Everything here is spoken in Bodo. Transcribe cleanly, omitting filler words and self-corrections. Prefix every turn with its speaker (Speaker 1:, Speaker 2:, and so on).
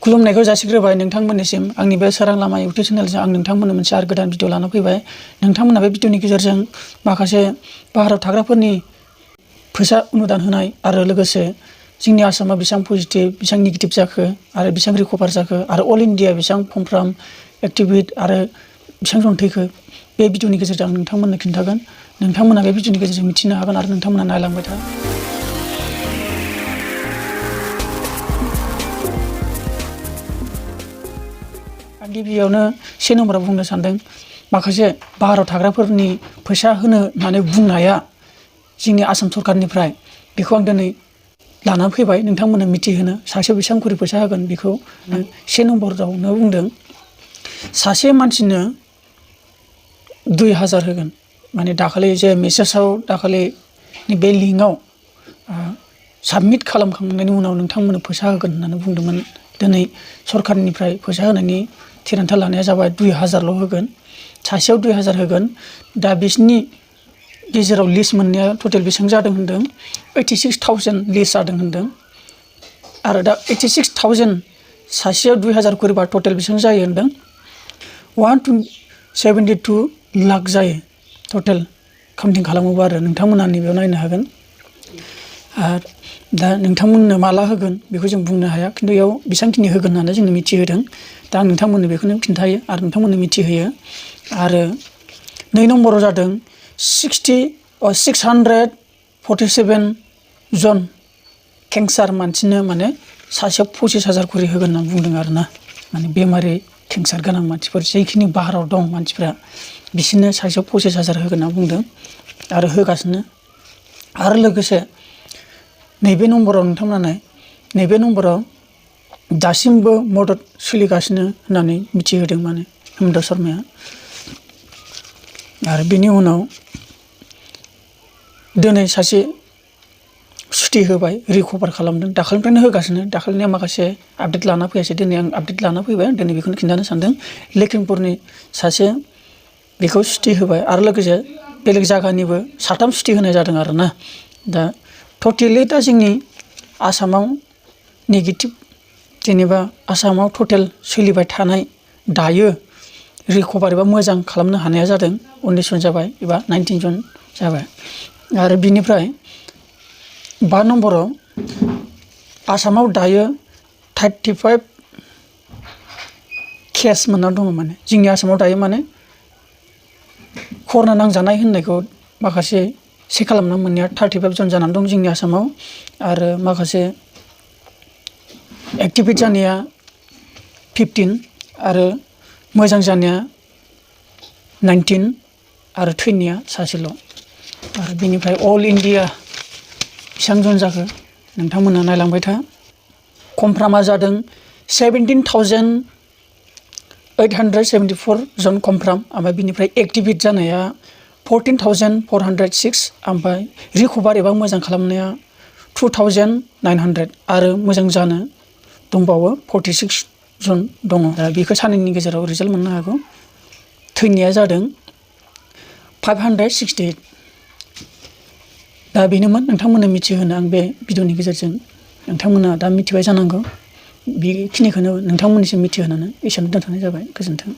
Speaker 1: खुलुमनायखौ जासिग्रोबाय नोंथांमोननिसिम आंनि बे सोरां लामा इउटुब चेनेलजों आं नोंथांमोननो मोनसे आरो गोदान भिडिअ लाना फैबाय। नोंथांमोना बे भिडिअनि गेजेरजों माखासे बाहेरायाव थाग्राफोरनि फैसा अनुदान होनाय आरो लोगोसे जोंनि आसामा बेसेबां पजिटिभ बेसेबां नेगेटिभ जाखो आरो बेसेबां रिकभार जाखो आरो अल इन्डिया बेसेबां फर्म एक्टिभिट आरो बेसेबां जन थैखो बे भिडिअनि गेजेरजों आं नोंथांमोननो खिन्थागोन। नोंथांमोना बे भिडिअनि गेजेरजों मिथिनो हागोन आरो नोंथांमोना नायलांबाय था। आं गिबियावनो से नम्बराव बुंनो सानदों माखासे बाहेरायाव थाग्राफोरनि फैसा होनो होननानै बुंनाया जोंनि आसाम सरकारनिफ्राय बेखौ आं दिनै लानानै फैबाय नोंथांमोननो मिथिहोनो। सासेयाव बेसेबां खरि फैसा होगोन बेखौ से नम्बरावनो बुंदों सासे मानसिनो 2000 होगोन। माने दाखालि जे मेसेजाव दाखालिनि बे लिंकआव साबमिट खालामखांनायनि उनाव नोंथांमोननो फैसा होगोन होननानै बुंदोंमोन। दिनै सरकारनिफ्राय फैसा होनायनि थिरांथा लानाया जाबाय 2000ल' होगोन। सासेयाव 2000 होगोन। दा बिसोरनि गेजेराव लिस्ट मोननाया टटेल बेसेबां जादों होनदों 86,000 लिस्ट जादों होनदों। आरो दा 86,000 सासेयाव 2000 करिबा टटेल बेसेबां जायो होनदों 172 लाख जायो टटेल काउन्टिं खालामोबा आरो नोंथांमोना नैबेयाव नायनो हागोन। आरो दा नोंथांमोननो माला होगोन बेखौ जों बुंनो हाया, खिन्थु बेयाव बेसेबांखिनि होगोन होननानै जोंनो मिथिहोदों। दा आं नोंथांमोननो बेखौनो खिन्थायो आरो नोंथांमोननो मिथिहोयो। आरो 2 नम्बराव जादों 647 जन केन्सार मानसिनो माने सासेयाव 25,000 करि होगोन होननानै बुंदों आरो ना। माने बेमारि केन्सार गोनां मानसिफोर जेखिनि बाहेरायाव दं मानसिफ्रा बिसोरनो सासेयाव 25,000 होगोन होनना बुंदों आरो होगासिनो। आरो लोगोसे नैबे नम्बराव नोंथांमोना नाय, नैबे नम्बराव दासिमबो मदद सोलिगासिनो होननानै मिथिहोदों माने हेमन्त शर्माया। आरो बेनि उनाव दिनै सासे सुटि होबाय, रिकभार खालामदों। दाखालिनिफ्रायनो होगासिनो, दाखालिनिया माखासे आपडेट लाना फैयासै, दिनै आं आपडेट लाना फैबाय। दिनै बेखौनो खिन्थानो सानदों लखिमपुरनि सासे बेखौ सुटि होबाय आरो लोगोसे बेलेग जायगानिबो 3 सुटि होनाय जादों आरो ना। दा टटेलि दा जोंनि आसामाव नेगेटिभ जेनेबा आसामाव टटेल सोलिबाय थानाय दायो रिकभार एबा मोजां खालामनो हानाया जादों 19 जन जाबाय एबा 19 जन जाबाय। आरो बिनिफ्राय 5 नम्बराव आसामाव दायो 35 केस मोनना दङ। माने जोंनि आसामाव दायो माने कर'ना नांजानाय होननायखौ माखासे चेक खालामना मोननाया 35 जन जानानै दं जोंनि आसामाव। आरो माखासे एक्टिभेट जानाया 15 आरो मोजां जानाया 19 आरो थैनाया सासेल'। आरो बेनिफ्राय अल इन्डिया बेसेबां जन जाखो नोंथांमोना नायलांबाय था। कनफार्मा जादों 17,874 जन कनफार्म। ओमफ्राय बिनिफ्राय एक्टिभेट जानाया 14,406 ओमफ्राय रिकभार एबा मोजां खालामनाया 2,900 आरो मोजां जानो दंबावो 46 जन दङ। दा बेखौ साननैनि गेजेराव रिजाल्ट मोननो हागौ। थैनाया जादों 568। दा बेनोमोन नोंथांमोननो मिथिहोनो आं बे भिडिअनि गेजेरजों। नोंथांमोना दा मिथिबाय जानांगौ। बेखिनिखौनो नोंथांमोननिसिम मिथिहोनानै एसेयावनो दोनथ'नाय जाबाय। गोजोन्थों।